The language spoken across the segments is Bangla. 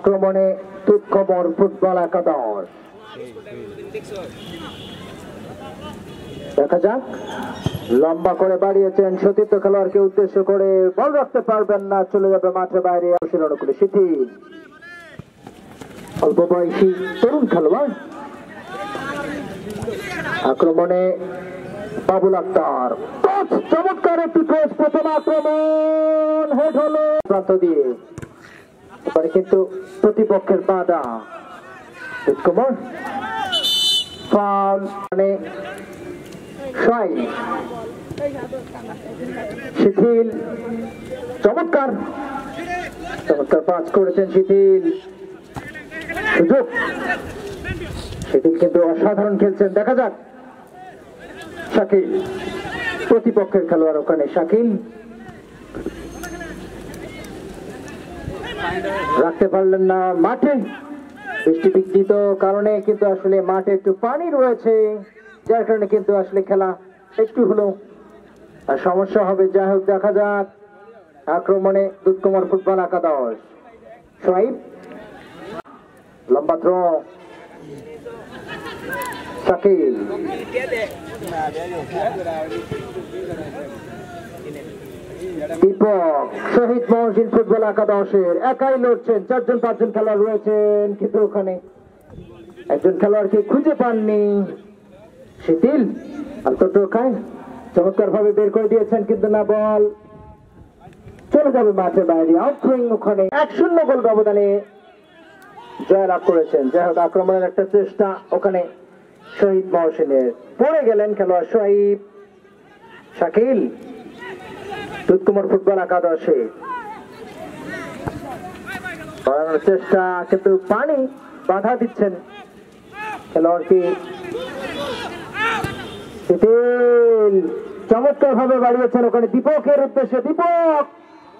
আক্রমণে তুৎকমর ফুটবল একাদশ। দেখা যাক, লম্বা করে বাড়িয়েছেন সতীর্থ খেলোয়াড়কে উদ্দেশ্য করে, বল রাখতে পারবেন না, চলে যাবে মাঠের বাইরে। অনুকূলে শিথিল, অল্প বয়সী তরুণ খেলোয়াড়। আক্রমণে বাবুল আক্তার, চমৎকার একটি ক্রস, প্রথম আক্রমণ হেড হলো প্রান্ত দিয়ে, এবারে কিন্তু প্রতিপক্ষের বাধা। তুৎকমর ফাউল, মানে শিথিল, চমৎকার চমৎকার পাস করেছেন শিথিল, সুযোগ। শিথিল কিন্তু অসাধারণ খেলছেন। দেখা যাক, শাকিল প্রতিপক্ষের খেলোয়াড় ওখানে। শাকিল রাখতে পারলেন না মাঠে, বৃষ্টি বিঘ্নিত কারণে কিন্তু আসলে মাঠে একটু পানি রয়েছে, যার কারণে কিন্তু আসলে খেলা একটু হলো সমস্যা হবে। যাই হোক, দেখা যাক, আক্রমণে তুৎকমর ফুটবল একাদশ। সোহাইব, লম্বা থ্রো, শাকিল, দীপক, শহীদ মহসিন ফুটবল একাদশের একাই লড়ছেন। 4-5জন খেলোয়াড় রয়েছেন, কিন্তু ওখানে একজন খেলোয়াড়কে খুঁজে পাননি। শিথিল আন্তর্কায় চমৎকার ভাবে বের করে দিয়েছেন, কিন্তু না, বল চলে যাবে মাঠের বাইরে। আউটসুইং, ওখানে 1-0 গোল ব্যবধানে জয়লাভ করেছেন। যাই হোক, আক্রমণের একটা চেষ্টা ওখানে শহীদ মহসিনের, পড়ে গেলেন খেলোয়াড় সোহাইব। শাকিল তুৎকমর ফুটবল একাদশে বাড়ানোর চেষ্টা, কিন্তু পানি বাধা দিচ্ছেন খেলোয়াড়কে। চমৎকার ভাবে বাড়িয়েছেন ওখানে দীপকের উদ্দেশ্যে। দীপক,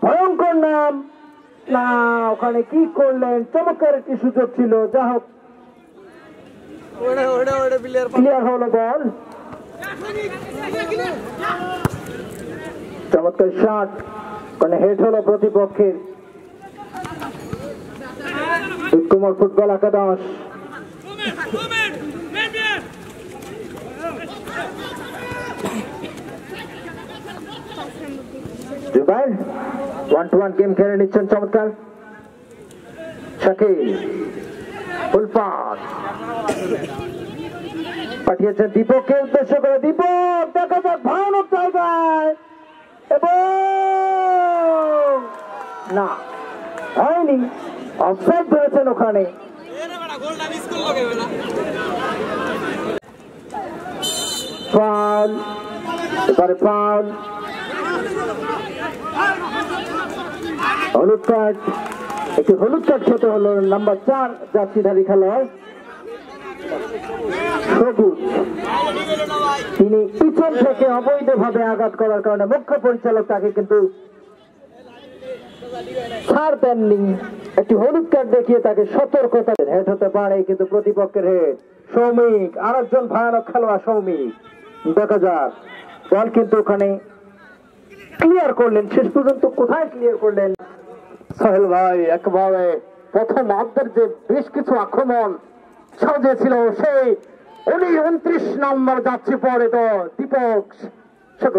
ভয়ঙ্কর নাম, না, ওখানে কি করলেন? চমৎকার একটি সুযোগ ছিল। যা হোক, ক্লিয়ার হলো বল। চমৎকার শট, ওখানে হেড হলো প্রতিপক্ষের। তুৎকমর ফুটবল একাদশ জুবাইর 1-1 গেম খেলে নিচ্ছেন। চমৎকার শাকিল, ফুল পাস পাঠিয়েছেন দীপককে উদ্দেশ্য করে। দীপক, দেখা যাক, ভয়ানক জায়গায়, এবং না, হয়নি, অফসাইড ধরেছেন ওখানে। ফাউল, এবারে ফাউল, হলুদ কার্ড, একটি হলুদ কার্ড খেতে হলো নাম্বার 4 জার্সিধারী খেলোয়াড় সবুজ। তিনি পিছন থেকে অবৈধভাবে আঘাত করার কারণে মুখ্য পরিচালক তাকে কিন্তু ছাড় দেননি, একটি হলুদ কার্ড দেখিয়ে তাকে সতর্কতা। হেড হতে পারে, কিন্তু প্রতিপক্ষের হেড। সৌমিক, আরেকজন ভয়ানক খেলোয়াড় সৌমিক। দেখা যাক, বল কিন্তু ওখানে ক্লিয়ার করলেন, শেষ পর্যন্ত কোথায় ক্লিয়ার করলেন সোহেল ভাই? একেবারে প্রথম অর্ধের যে বেশ কিছু আক্রমণ সাজিয়েছিল, সেই 29 নম্বর যাচ্ছে পরে তো দীপক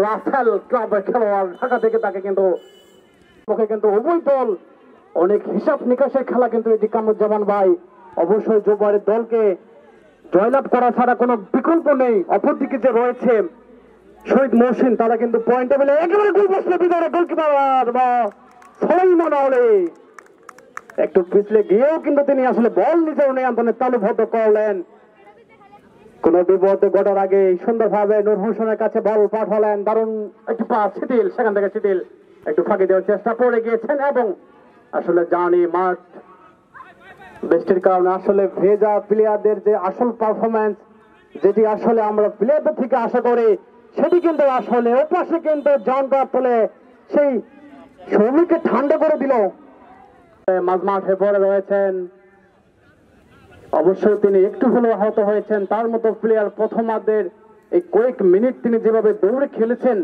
রাসেল ক্লাবের খেলোয়াড় ঢাকা থেকে, তাকে কিন্তু উভয় দল অনেক হিসাব নিকাশের খেলা, কিন্তু এটি কামরুজ্জামান ভাই অবশ্যই জোবারের দলকে জয়লাভ করা ছাড়া কোনো বিকল্প নেই। অপরদিকে যে রয়েছে শহীদ মহসিন, তারা কিন্তু পয়েন্ট টেবিলে একেবারে গোল বসলে ভিতরে গোলকিপার বা সুলাইমান আলী একটু পিছলে গিয়েও কিন্তু তিনি আসলে বল নিজেও নিয়ন্ত্রণে তালুবদ্ধ করলেন। কোন বিপদ ঘটার আগে সুন্দরভাবে নূর হোসেনের কাছে বল পাঠালেন, দারুণ একটি পাস শিথিল, সেখান থেকে শিথিল একটু ফাঁকি দেওয়ার চেষ্টা করে গিয়েছেন, এবং আসলে জানি মাঠ বৃষ্টির কারণে আসলে ভেজা প্লেয়ারদের যে আসল পারফরমেন্স, যেটি আসলে আমরা প্লেয়ারদের থেকে আশা করি, সেটি কিন্তু আসলে ওপাশে কিন্তু জন তোলে সেই শ্রমিককে ঠান্ডা করে দিল। মাঝমাঠে পড়ে রয়েছেন, অবশ্যই তিনি একটু হলেও আহত হয়েছেন। তার মতো প্লেয়ার প্রথমার্ধের এই কয়েক মিনিট তিনি যেভাবে দৌড়ে খেলেছেন,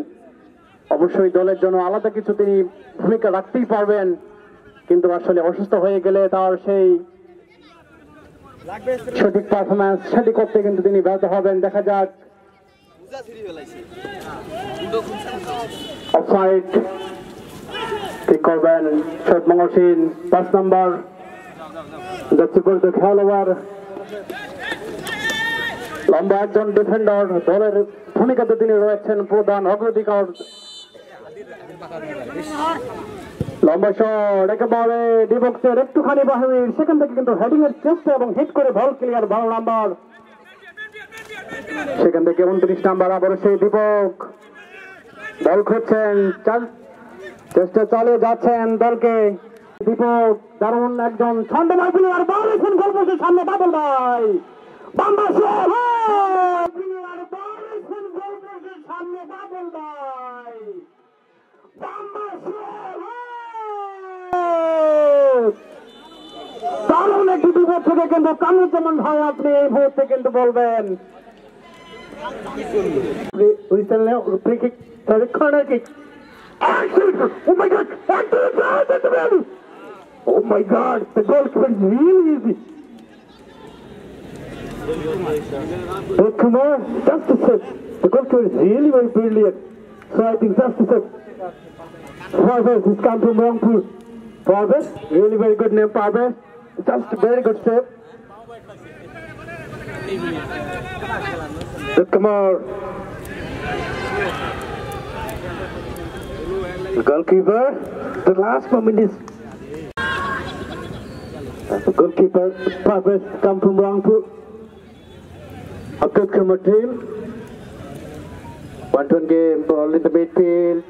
অবশ্যই দলের জন্য আলাদা কিছু তিনি ভূমিকা রাখতেই পারবেন। কিন্তু আসলে অসুস্থ হয়ে গেলে তার সেই সঠিক পারফরম্যান্স সেটি করতে কিন্তু তিনি ব্যর্থ হবেন। দেখা যাক অফসাইড ঠিক করবেন শহীদ মঙ্গল সিং 5 নম্বর জাতীয়পরিচিত খেলোয়াড়, লম্বা একজন ডিফেন্ডার, দলের ভূমিকাতে তিনি রয়েছেন প্রধান অগ্রাধিকার। লম্বা শট একেবারে ডিবক্সের একটুখানি বাহির, সেখান থেকে কিন্তু হেডিং এর চেষ্টা এবং হিট করে বল ক্লিয়ার 12 নাম্বার, সেখান থেকে 29 নাম্বার আবার সেই দীপক বল খুঁজছেন, চেষ্টা চালিয়ে যাচ্ছেন দলকে। দীপক দারুণ একজন ছন্দময় প্লেয়ার, বল এসেছেন গোলপোস্টের সামনে বাবুল ভাই, বাম্বা শট প্লেয়ার বল এসেছেন গোলপোস্টের সামনে বাবুল ভাই, বাম্বা শট দারুণ একটি বিপদ থেকে কিন্তু কামরুজ্জামান ভাই আপনি এই মুহূর্তে কিন্তু বলবেন free kick, sorry, corner kick. Oh my God! Oh my God! The goalkeeper is really easy. Kumar, just a sec. The goalkeeper is really very brilliant. So I think just a sec. Parvez has come from Rangpur. Parvez, really very good name, Parvez. Just a very good save. Kumar. The goalkeeper, the last moment is the goalkeeper, Parvez, come from Rangpur. Abdul Kumar team. 1-1 game, ball in the midfield.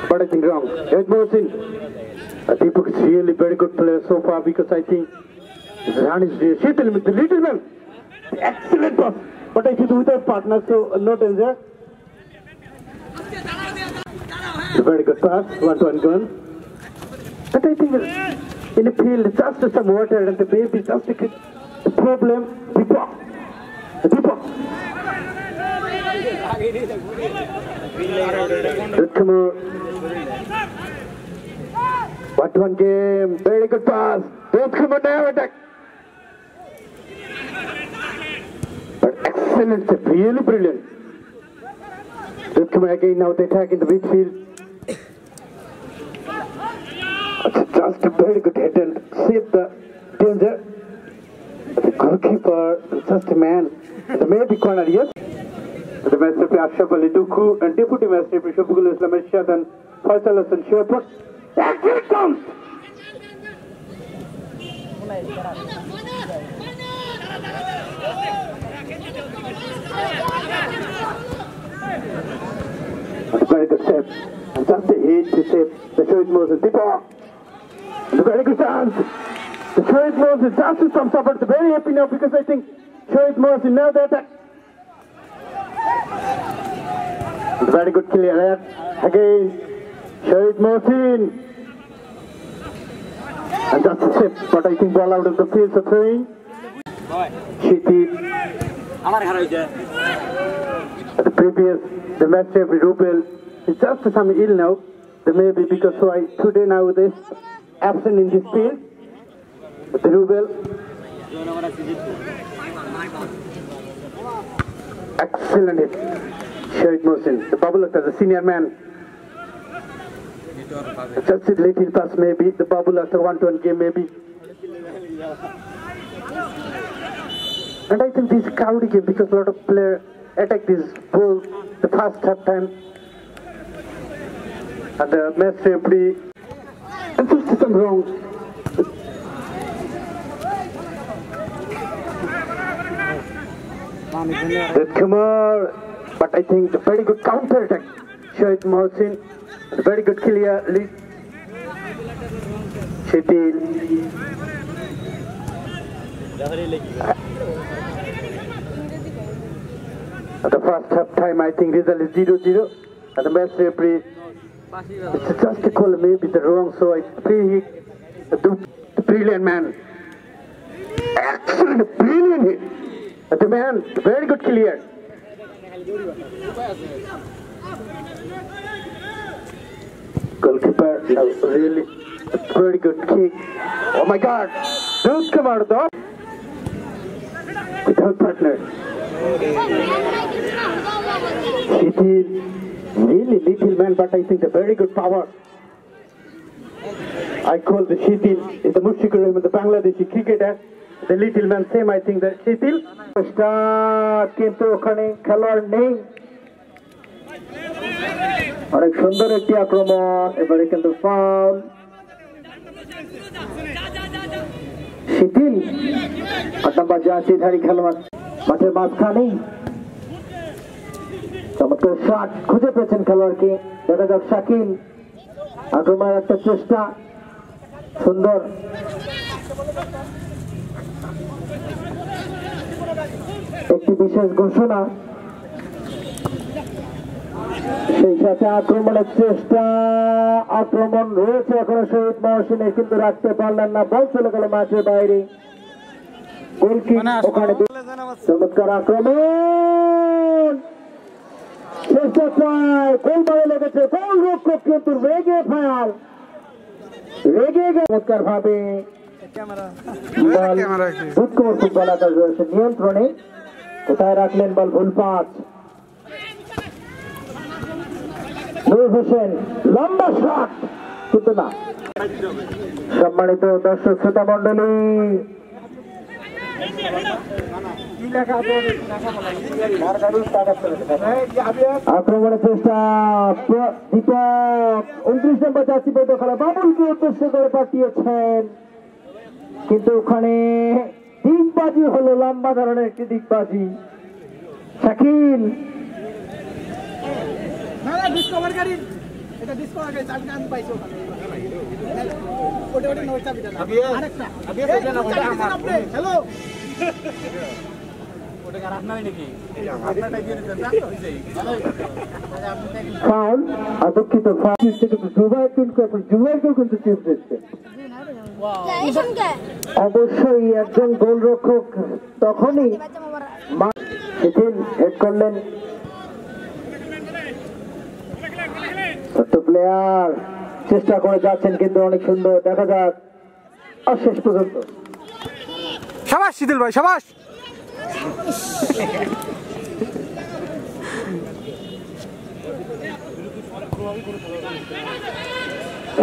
But I think wrong. Ed Mohsin. Deepak is really very good player so far because I think Zahan is Sheetal with the little man. Excellent pass. But I think without partner, so no danger. Very good pass, 1-1 gun. But I think in the field, just some water and the baby just the problem. Deepak. Good come on. 1-1 game, very good pass. Don't come on now, attack. But excellent, really brilliant. Don't come again now, the attack in the midfield. Just a very good head and save the danger. The goalkeeper, just a man. The maybe corner, yes. The Master Ashraf Ali Duku and Deputy Master Shafigul Islam Shad and Faisal Hassan Sherpur. Action comes! Very good step. And just a hit to save the Shoaib Moses. Deepak. The very good chance. The Shoaib Moses just to some support. Very happy now because I think Shoaib Moses now the attack. Very good clear again. Shoaib Mohsin. And just a step, but I think ball out of the field, so throwing. Shiti. The previous, the match referee Rubel is just some ill now. There may be because so today now this absent in this field. The Rubel. Excellent hit. Shoaib Mohsin, the bubble as a senior man. Just a little pass maybe, the bubble after 1-1 game maybe. And I think this is a crowded game because a lot of players attack this ball the first half time. And the match referee, and this is wrong. Kumar, but I think the very good counter attack. Shoaib Mohsin, very good clear lead. Shetil. At the first half time, I think result is 0-0. And the match referee, it's just a call, maybe the wrong, so I free the brilliant man. Excellent, brilliant hit. The man, very good clear. Goalkeeper, no, really very good kick. Oh my God! Don't come out though. Without partner. It is really little man, but I think a very good power. I call the Shitil is the Mushfiqur Rahman, the Bangladeshi cricketer. The little man, same I think the Shitil. কিন্তু ওখানে খেলোয়াড় নেই। অনেক সুন্দর একটি আক্রমণ, এবারে কিন্তু ফাউল। শিথিল ৮ নম্বর জার্সিধারী খেলোয়াড় মাঠের মাঝখানেই চমৎকার শট খুঁজে পেয়েছেন খেলোয়াড়কে। দেখা যাক শাকিল আক্রমণের একটা চেষ্টা, সুন্দর। একটি বিশেষ ঘোষণা, সেই সাথে আক্রমণের চেষ্টা, আক্রমণ রয়েছে এখনো শহীদ মহসিনের, কিন্তু রাখতে পারলেন না, বল চলে গেল মাঠের বাইরে। গোলকিক ওখানে, চমৎকার আক্রমণ, চেষ্টা প্রায় গোল বাইরে লেগেছে, গোল রক্ষক কিন্তু রেগে ফায়ার, রেগে চমৎকার ভাবে ফুটবল আকাশ রয়েছে নিয়ন্ত্রণে। কোথায় রাখলেন বল, ভুল পাঁচ। নূর হোসেন লম্বা শট, কিন্তু না। সম্মানিত দর্শক শ্রোতা মন্ডলী, আক্রমণের চেষ্টা, দীপক 29 নম্বর জার্সি পরিহিত খেলা বাবুলকে উদ্দেশ্য করে পাঠিয়েছেন, কিন্তু ওখানে দিকবাজি হলো, লম্বা ধরনের একটি দিকবাজি। শাকিল ফাউল, দুঃখিত ফাউল, কিন্তু জুবাইরকেও কিন্তু চিপ দিচ্ছে। অবশ্যই একজন গোলরক্ষক তখনই হেড করলেন, ছোট্ট প্লেয়ার চেষ্টা করে যাচ্ছেন, কিন্তু অনেক সুন্দর। দেখা যাক আর শেষ পর্যন্ত। শাবাশ শিথিল ভাই, শাবাশ।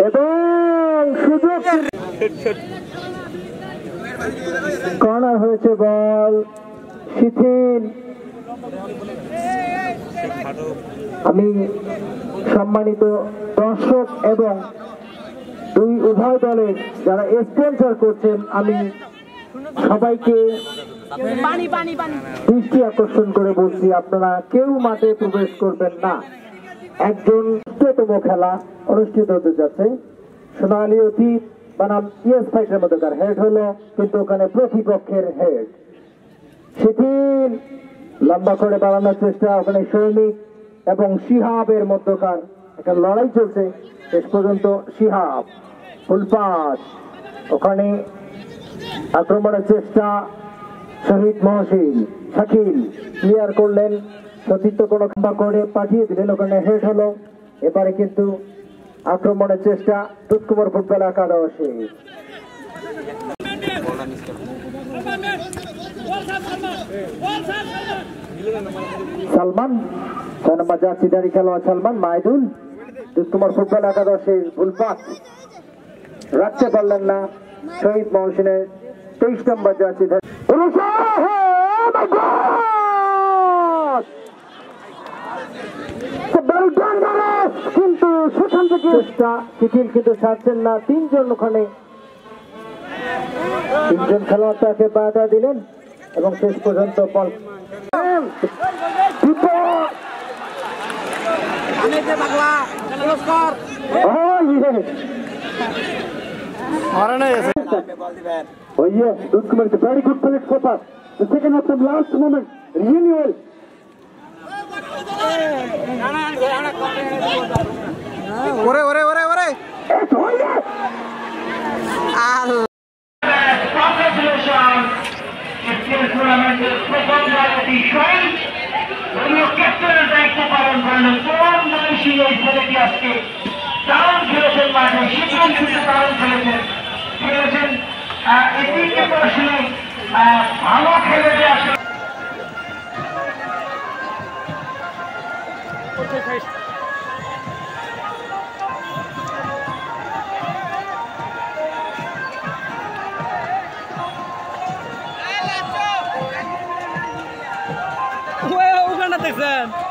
এবং সুযোগ, কর্নার হয়েছে, বল শিথিল। আমি সম্মানিত দর্শক এবং উভয় দলের যারা স্পন্সর করছেন, আমি সবাইকে দৃষ্টি আকর্ষণ করে বলছি, আপনারা কেউ মাঠে প্রবেশ করবেন না। একজন তম খেলা অনুষ্ঠিত হতে যাচ্ছে, সোনালী অতীত বানাম ইয়েস ফাইটের মধ্যকার হেড হলো, কিন্তু ওখানে প্রতিপক্ষের হেড। শিথিল লম্বা করে বাড়ানোর চেষ্টা, ওখানে সৈনিক এবং শিহাবের মধ্যকার একটা লড়াই চলছে, শেষ পর্যন্ত শিহাব ফুল পাস। ওখানে আক্রমণের চেষ্টা, শহীদ মহসিন, শাকিল ক্লিয়ার করলেন, সতীর্থ কোনো খাম্বা করে পাঠিয়ে দিলেন, ওখানে হেড হলো। এবারে কিন্তু আক্রমণের চেষ্টা, দুধকুমার ফুটবল একাদশী। সালমান 6 নম্বর জার্সিধারী খেলোয়াড় সালমান মাইদুল, দুধকুমার ফুটবল একাদশীর ভুল পাস, রাখতে পারলেন না শহীদ মহসিনের 23 নম্বর জার্সিধারী। কিন্তু সেখান থেকে চেষ্টা, শিথিল কিন্তু ছাড়ছেন না, তিনজন খেলোয়াড় তাকে বাধা দিলেন এবং শেষ পর্যন্ত বল। Oh yes, Dudkumar, it's a very good play for us. The second of the last moment, really well. Congratulations! This tournament is performed by the Shahid. When your captain is like to Paran Paran, so many she is very বেশিক্ষণ কিন্তু দারুণ খেলেছেন এটি কিন্তু আসলে ভালো খেলে যে আসলে ওখানে দেখছেন